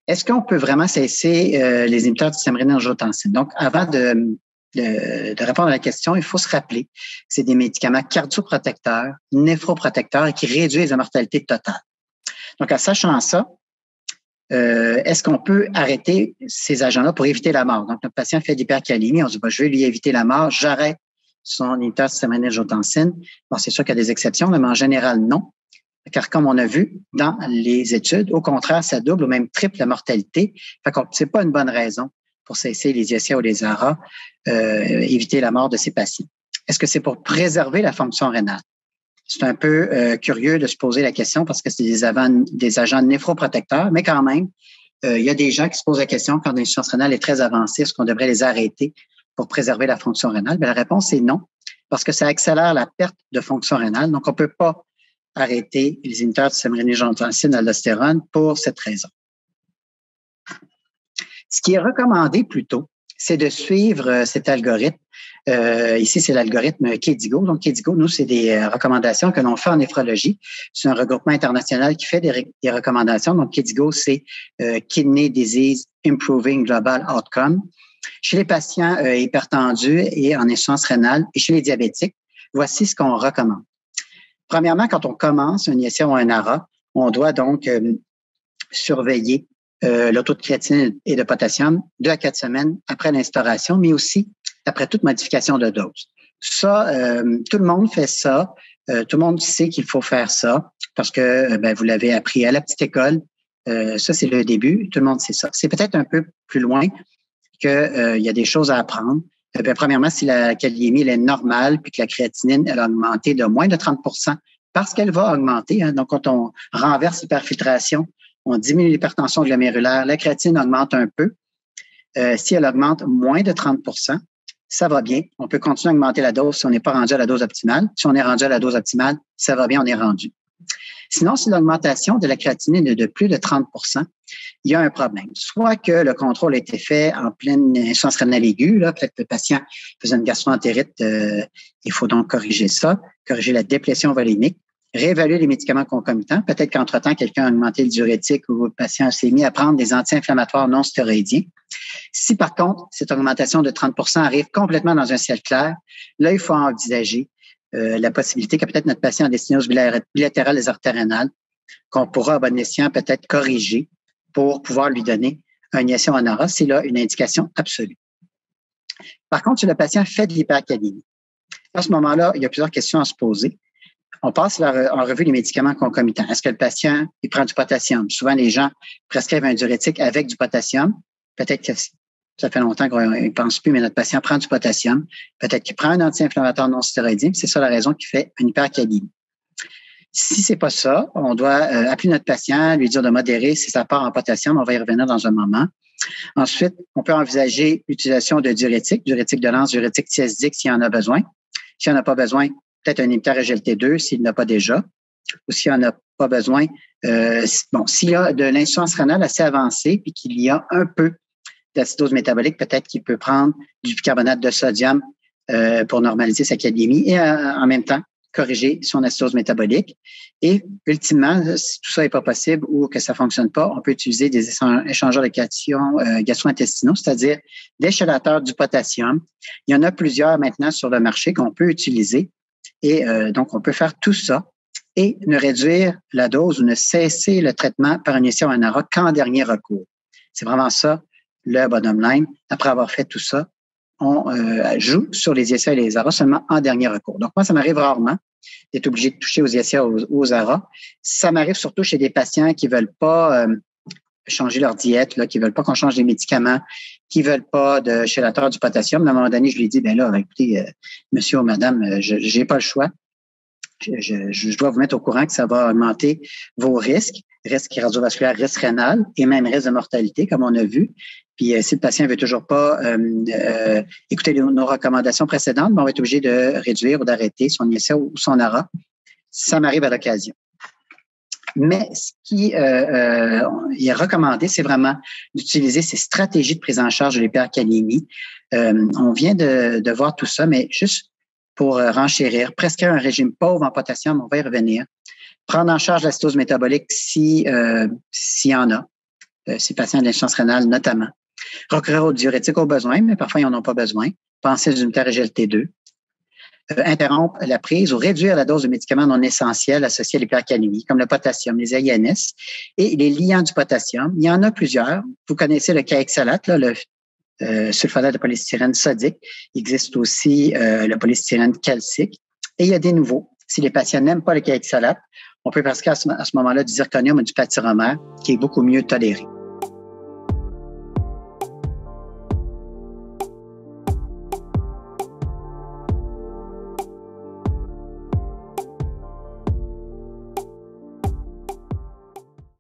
Est-ce qu'on peut vraiment cesser les inhibiteurs du système rénine-angiotensine? Donc, avant de répondre à la question, il faut se rappeler que c'est des médicaments cardioprotecteurs, néphroprotecteurs et qui réduisent la mortalité totale. Donc, en sachant ça, est-ce qu'on peut arrêter ces agents-là pour éviter la mort? Donc, notre patient fait de l'hypercalémie, on dit, je vais lui éviter la mort, j'arrête son inhibiteur du système rénine-angiotensine. Bon, c'est sûr qu'il y a des exceptions, mais en général, non. Car comme on a vu dans les études, au contraire, ça double ou même triple la mortalité. Fait que c'est pas une bonne raison pour cesser les ISA ou les ARA, éviter la mort de ces patients. Est-ce que c'est pour préserver la fonction rénale? C'est un peu curieux de se poser la question parce que c'est des agents néphroprotecteurs, mais quand même, il y a des gens qui se posent la question quand l'insuffisance rénale est très avancée, est-ce qu'on devrait les arrêter pour préserver la fonction rénale? Bien, la réponse est non, parce que ça accélère la perte de fonction rénale. Donc, on peut pas arrêter les inhibiteurs du système rénine-angiotensine aldostérone pour cette raison. Ce qui est recommandé plutôt, c'est de suivre cet algorithme. Ici, c'est l'algorithme KDIGO. Donc, KDIGO, nous, c'est des recommandations que l'on fait en néphrologie. C'est un regroupement international qui fait des recommandations. Donc, KDIGO, c'est Kidney Disease Improving Global Outcome. Chez les patients hypertendus et en insuffisance rénale et chez les diabétiques, voici ce qu'on recommande. Premièrement, quand on commence un ISA ou un ARA, on doit donc surveiller le taux de créatinine et de potassium 2 à 4 semaines après l'instauration, mais aussi après toute modification de dose. Ça, tout le monde fait ça. Tout le monde sait qu'il faut faire ça parce que vous l'avez appris à la petite école. Ça, c'est le début. Tout le monde sait ça. C'est peut-être un peu plus loin qu'il y a des choses à apprendre. Premièrement, si la kaliémie elle est normale puis que la créatinine elle a augmenté de moins de 30 parce qu'elle va augmenter. Hein, donc, quand on renverse l'hyperfiltration, on diminue l'hypertension glomérulaire, la créatinine augmente un peu. Si elle augmente moins de 30 ça va bien. On peut continuer à augmenter la dose si on n'est pas rendu à la dose optimale. Si on est rendu à la dose optimale, ça va bien, on est rendu. Sinon, si l'augmentation de la créatinine est de plus de 30 il y a un problème. Soit que le contrôle a été fait en pleine insuffisance rénale aiguë, là, peut-être que le patient faisait une gastroentérite, il faut donc corriger ça, corriger la déplétion volumique, réévaluer les médicaments concomitants. Peut-être qu'entre-temps, quelqu'un a augmenté le diurétique ou le patient s'est mis à prendre des anti-inflammatoires non stéroïdiens. Si par contre, cette augmentation de 30 arrive complètement dans un ciel clair, là, il faut envisager la possibilité que peut-être notre patient a des sténose bilatérale des artères rénales, qu'on pourra à bon escient peut-être corriger pour pouvoir lui donner un ISA en ARA. C'est là une indication absolue. Par contre, si le patient fait de l'hypercalémie, à ce moment-là, il y a plusieurs questions à se poser. On passe en revue les médicaments concomitants. Est-ce que le patient il prend du potassium? Souvent, les gens prescrivent un diurétique avec du potassium. Peut-être que ça fait longtemps qu'on ne pense plus, mais notre patient prend du potassium. Peut-être qu'il prend un anti-inflammatoire non stéroïdien. C'est ça la raison qui fait une hypercalémie. Si c'est pas ça, on doit appeler notre patient, lui dire de modérer si ça part en potassium. On va y revenir dans un moment. Ensuite, on peut envisager l'utilisation de diurétiques de lance, diurétique thiazidique s'il y en a besoin. S'il n'y en a pas besoin, peut-être un inhibiteur SGLT2 s'il n'a pas déjà. Ou s'il n'y en a pas besoin, s'il y a de l'insuffisance rénale assez avancée puis qu'il y a un peu d'acidose métabolique, peut-être qu'il peut prendre du bicarbonate de sodium pour normaliser sa kaliémie et en même temps corriger son acidose métabolique. Et ultimement, si tout ça n'est pas possible ou que ça ne fonctionne pas, on peut utiliser des échangeurs de cations gastro-intestinaux, c'est-à-dire des chélateurs du potassium. Il y en a plusieurs maintenant sur le marché qu'on peut utiliser. Et donc, on peut faire tout ça et ne réduire la dose ou ne cesser le traitement par initiation en ARA qu'en dernier recours. C'est vraiment ça, le bottom line. Après avoir fait tout ça, on joue sur les ISA et les ARA seulement en dernier recours. Donc, moi, ça m'arrive rarement d'être obligé de toucher aux ISA ou aux ARA. Ça m'arrive surtout chez des patients qui veulent pas changer leur diète, là, qui veulent pas qu'on change les médicaments, qui veulent pas de chélateur du potassium. À un moment donné, je lui dis, écoutez, monsieur ou madame, j'ai pas le choix. Je dois vous mettre au courant que ça va augmenter vos risques cardiovasculaires, risques rénal et même risques de mortalité, comme on a vu. Puis, si le patient veut toujours pas écouter nos recommandations précédentes, on va être obligé de réduire ou d'arrêter son ISA ou son ARA. Ça m'arrive à l'occasion. Mais ce qui est recommandé, c'est vraiment d'utiliser ces stratégies de prise en charge de l'hypercalémie. On vient de voir tout ça, mais juste pour renchérir, prescrire un régime pauvre en potassium, on va y revenir. Prendre en charge l'acidose métabolique s'il y en a. ces patients d'insuffisance rénale notamment. Recourir aux diurétiques au besoin, mais parfois ils n'en ont pas besoin. Penser aux inhibiteurs SGLT2. Interrompre la prise ou réduire la dose de médicaments non essentiels associés à l'hypercalémie, comme le potassium, les AINS et les liants du potassium. Il y en a plusieurs. Vous connaissez le caoxalate, le sulfonate de polystyrène sodique. Il existe aussi le polystyrène calcique. Et il y a des nouveaux. Si les patients n'aiment pas le caoxalate, on peut prescrire à ce moment-là du zirconium ou du patyromère, qui est beaucoup mieux toléré.